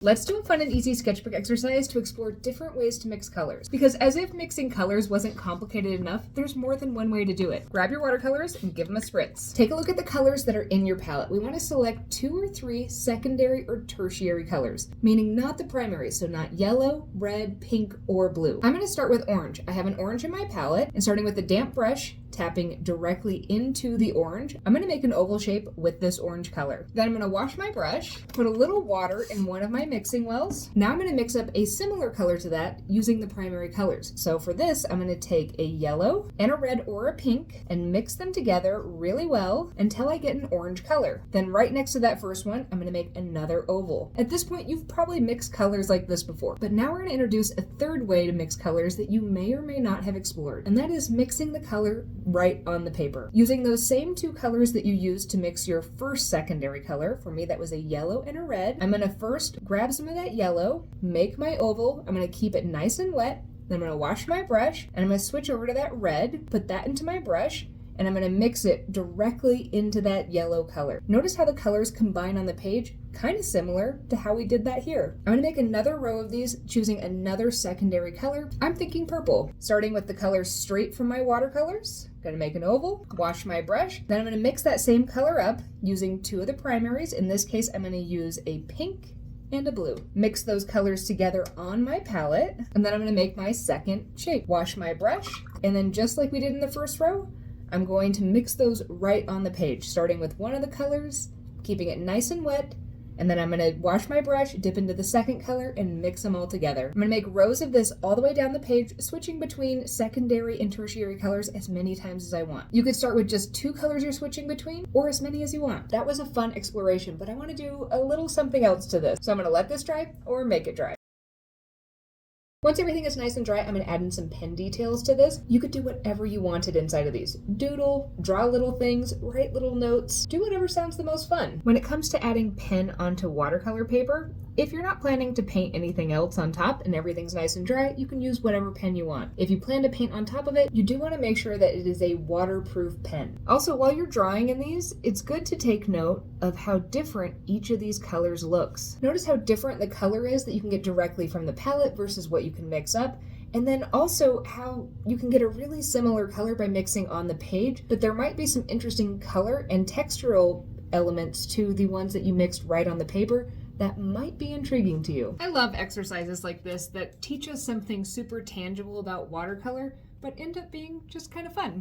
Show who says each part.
Speaker 1: Let's do a fun and easy sketchbook exercise to explore different ways to mix colors. Because as if mixing colors wasn't complicated enough, there's more than one way to do it. Grab your watercolors and give them a spritz. Take a look at the colors that are in your palette. We want to select 2 or 3 secondary or tertiary colors, meaning not the primary, so not yellow, red, pink, or blue. I'm going to start with orange. I have an orange in my palette, and starting with a damp brush, tapping directly into the orange, I'm going to make an oval shape with this orange color. Then I'm going to wash my brush, put a little water in one of my mixing wells. Now I'm going to mix up a similar color to that using the primary colors. So for this, I'm going to take a yellow and a red or a pink and mix them together really well until I get an orange color. Then right next to that first one, I'm going to make another oval. At this point, you've probably mixed colors like this before, but now we're going to introduce a third way to mix colors that you may or may not have explored, and that is mixing the color right on the paper. Using those same 2 colors that you used to mix your first secondary color, for me that was a yellow and a red, I'm going to first grab some of that yellow, make my oval, I'm going to keep it nice and wet, then I'm going to wash my brush, and I'm going to switch over to that red, put that into my brush, and I'm going to mix it directly into that yellow color. Notice how the colors combine on the page, kind of similar to how we did that here. I'm going to make another row of these, choosing another secondary color. I'm thinking purple, starting with the colors straight from my watercolors. Going to make an oval, wash my brush, then I'm going to mix that same color up using 2 of the primaries. In this case, I'm going to use a pink and a blue. Mix those colors together on my palette, and then I'm going to make my second shape. Wash my brush, and then just like we did in the first row, I'm going to mix those right on the page, starting with one of the colors, keeping it nice and wet, and then I'm going to wash my brush, dip into the second color, and mix them all together. I'm going to make rows of this all the way down the page, switching between secondary and tertiary colors as many times as I want. You could start with just 2 colors you're switching between, or as many as you want. That was a fun exploration, but I want to do a little something else to this. So I'm going to let this dry, or make it dry. Once everything is nice and dry, I'm going to add in some pen details to this. You could do whatever you wanted inside of these. Doodle, draw little things, write little notes, do whatever sounds the most fun. When it comes to adding pen onto watercolor paper, if you're not planning to paint anything else on top and everything's nice and dry, you can use whatever pen you want. If you plan to paint on top of it, you do want to make sure that it is a waterproof pen. Also, while you're drawing in these, it's good to take note of how different each of these colors looks. Notice how different the color is that you can get directly from the palette versus what you can mix up. And then also how you can get a really similar color by mixing on the page, but there might be some interesting color and textural elements to the ones that you mixed right on the paper that might be intriguing to you. I love exercises like this that teach us something super tangible about watercolor, but end up being just kind of fun.